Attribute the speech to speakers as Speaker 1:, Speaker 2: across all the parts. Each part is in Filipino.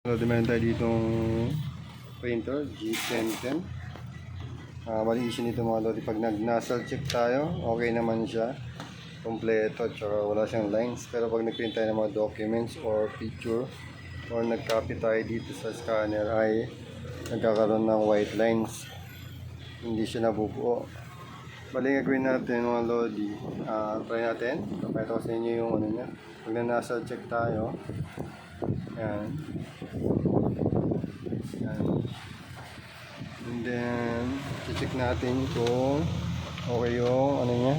Speaker 1: So, meron tayo ditong printer, G1010. Mali issue nito mga lodi. Pag nag-nozzle check tayo, okay naman siya. Kompleto, tsaka wala siyang lines. Pero pag nag-print tayo ng mga documents or picture, or nag-copy tayo dito sa scanner, ay nagkakaroon ng white lines. Hindi siya nabubuo. Bali gagawin natin mga lodi. Try natin. Papayata ko sa inyo yung ano niya. Pag na-nozzle check tayo, yan. Yan. And then, check natin kung okay yung ano niya,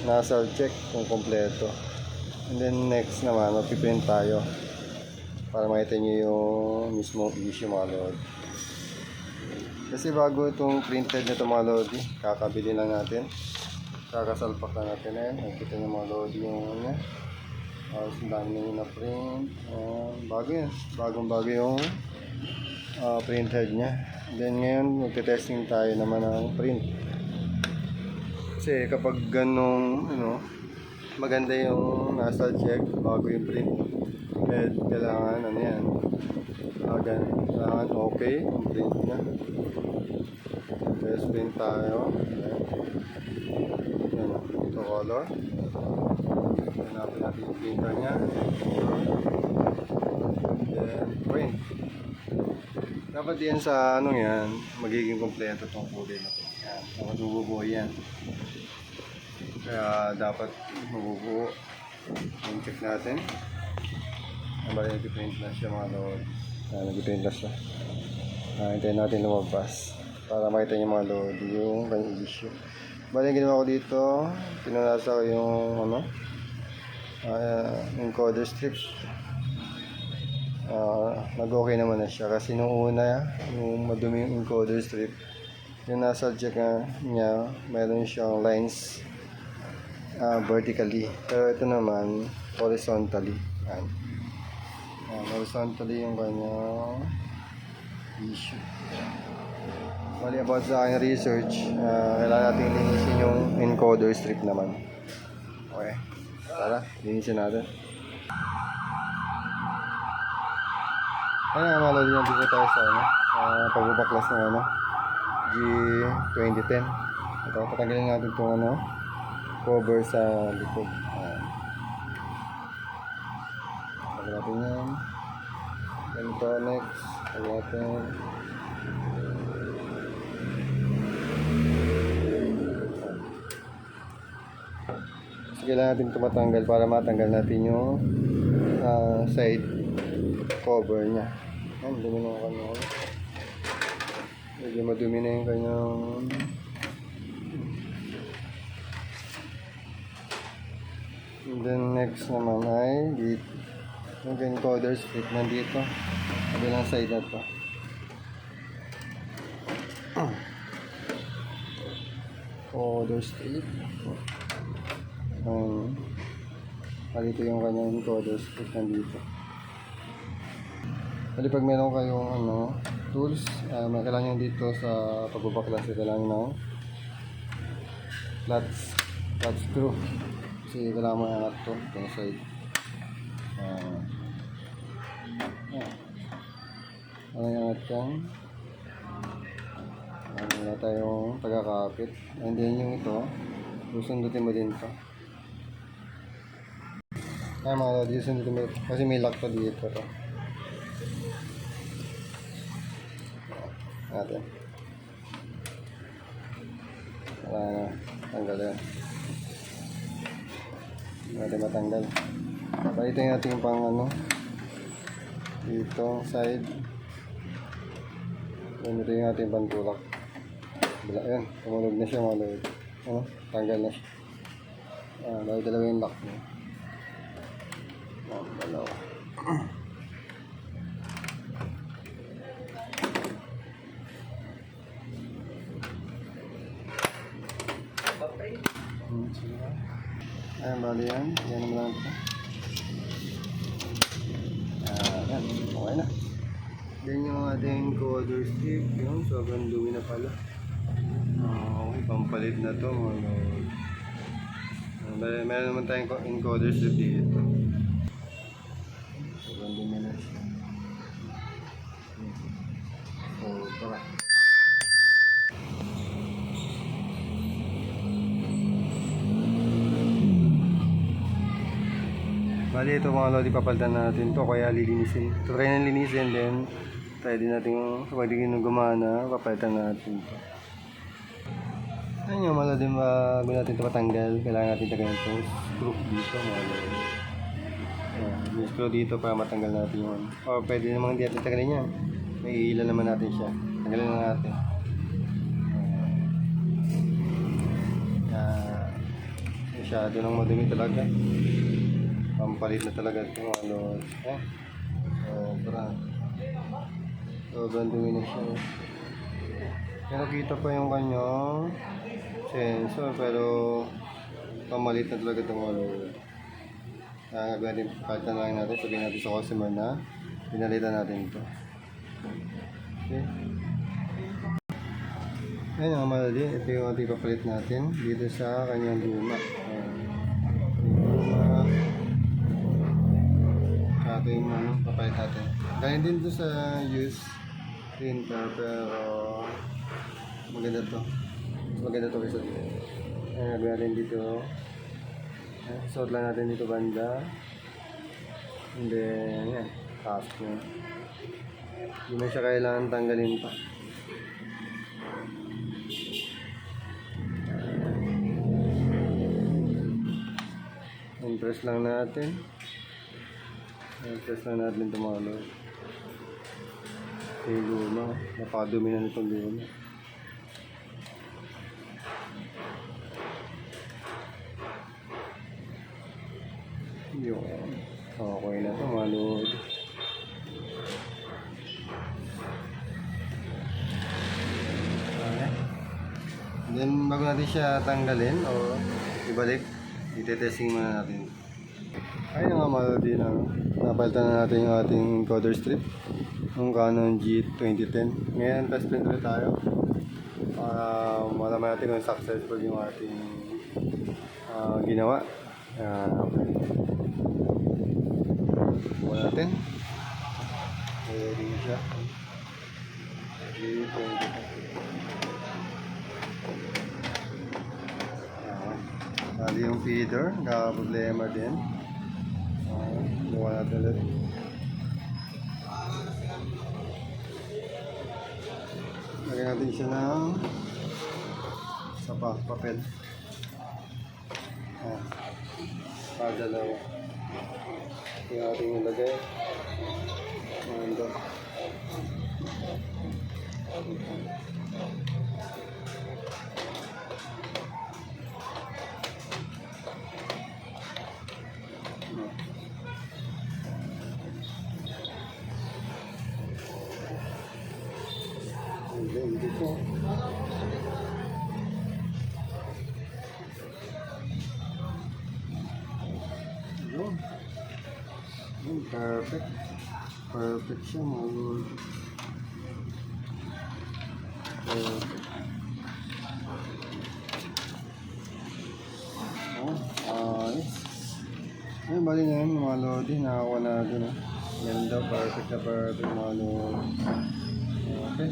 Speaker 1: nozzle check kung kompleto. And then next naman, magpiprint tayo para makita nyo yung mismo issue mga lodi. Kasi bago itong printed na ito mga lodi, kakabili lang natin. Kakasalpak lang natin yan. Nakikita nyo mga lodi yung ano. Tapos ang dami na yung na-print. Bago yan. Bagong-bago yung print head niya. Then ngayon, magte-testing tayo naman ng print. Kasi kapag ganong, maganda yung nozzle check, bago yung print head, kailangan, kailangan okay yung print niya. Test print tayo. Yan, ito color. Hanapin natin yung printer niya. Then, print. Dapat yan sa yan, magiging kompleto itong kulay na ito. Yan, mabubuo yan. Kaya dapat mabubuo. Yung check natin. Bali, nag-print na siya mga lord. Nag-print na siya. Hintayin natin lumabas para makita niyo mga lord yung kanyang issue. Bali, ginawa ko dito, pinunasa ko yung encoder strip. Nag-okay naman na siya kasi nung una, yung madumi yung encoder strip, yung nasa check niya, mayroon siyang lines vertically. Pero ito naman, horizontally. Horizontally yung kanyang issue. Bali, about sa aking research, kailangan natin linisin yung encoder strip naman. Okay, tara, linisin natin. Ayun nga mga lodi, nandito tayo sa pagbabaklas ng G2010. Ito, patanggalin natin itong cover sa likod. Tanggalin natin yan. Ganito, next. Tanggalin natin. So, kailangan natin ito matanggal para matanggal natin yung side cover niya. Yan, dumi na yung kanyang. Medyo madumi na yung kanyang. And then next naman ay dito. Yung encoder strip nandito. Kabilang side na to. Encoder strip. Dito yung kanyang encoder strip nandito. Bali, pag meron kayong tools, kailangan nyo dito sa pagbabaklas, kailangan ng flat screw. Kasi kailangan mo angat ito, itong side. Angat yan. Wala tayong pagkakapit. And then yung ito, susundutin mo din ito. Mga lodi, susundutin mo ito. Kasi may lock pa dito to. Natin. Tanggal yan. Natin matanggal. Pakita natin yung pang dito side. Ito yung ating pantulak. Ayan, tumunog na siya mga lord. Tanggal na siya. Dahil dalawa yung lock niya. Dalawa. Ayan, bali yan. Yan naman lang ito. Ayan, okay na. Then yung ating encoder strip, yun, sobrang dumi na pala. Okay, pampalit na to. Meron naman tayong encoder strip dito. Sobrang dumi na siya. Tara. Bali ito mga lodi, papalitan natin to, kaya lilinisin. Try na linisin, then try din natin kapag di gumana, papalitan natin to. Ayun yung mga lodi, bago natin ito matanggal, kailangan natin tagayin ito screw dito mga lodi. Yung screw dito para matanggal natin yun. O pwede namang hindi natin tagalin yan. May ilan naman natin siya. Tanggalin na natin. Masyado nang madumi talaga. Pampalit na talaga ito mga lodi. Sobrang dumi na siya. Pero kita pa yung kanyang sensor, pero pamalit na talaga ito mga lodi. Kaya natin palitan lang natin, sabihin natin sa customer na pinalitan natin ito. Okay. Ayan mga malali, ito yung ating papalit natin dito sa kanyang luma. Ito yung papalit natin. Ganyan din ito sa use printer, pero maganda to. Maganda to kasi nagawin dito. Suot lang natin dito banda. And then, yan. Task nyo. Hindi mo siya kailangan tanggalin pa. Impress lang natin. Impress lang natin ito mga lord. Ito yung luma. Napakadumi na nitong luma. Yun. Okay na ito mga lord. Then bago natin siya tanggalin o ibalik, itetesting muna natin. Ayun nga mga lord, napalitan na natin yung ating encoder strip ng Canon G2010. Ngayon test print ulit tayo para malaman natin kung successful yung ating ginawa. Okay. Buwan natin. Ready siya. Bali yung feeder, naka-problema din. Buwan natin ulit. Lagyan natin siya ng papel. Dalawa. Yung ating nilagay. Ando. Hindi po. Perfect. Perfect siya mga lord. Perfect. Ayos. Ayun, bali na yun mga lodi. Nakakuha na doon. Ganda, perfect na perfect mga lodi. Okay.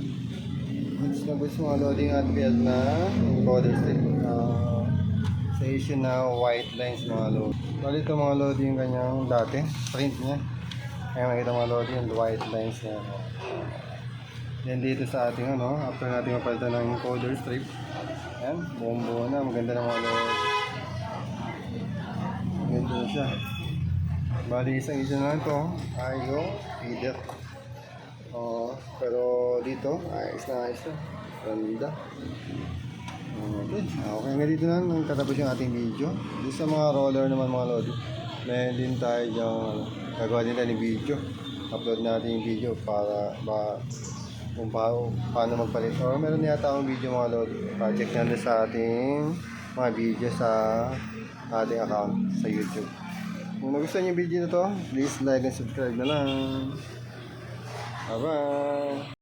Speaker 1: Goods na goods mga lodi ng ating build na encoder strip. Sa issue na white lines mga lodi. Bali ito mga lodi yung kanyang dati. Print niya. Kaya makita mga lodi yung white lines niya. Then dito sa ating after natin mapalitan ng encoder strip. Ayan, buong-buo na. Maganda na mga lodi. Maganda na siya. Bali isang isa na ito ay yung feeder. Pero dito, ayos na. Ganda. Okay, nga dito na katapos yung ating video. Dito sa mga roller naman mga lodi, meron din tayo dyan, gagawa din tayo ng video. Upload natin yung video para kung paano magpalit. Or meron yata akong video mga lodi. Project natin sa ating mga video sa ating account sa YouTube. Kung nagustuhan yung video na to, please like and subscribe na lang. Bye-bye!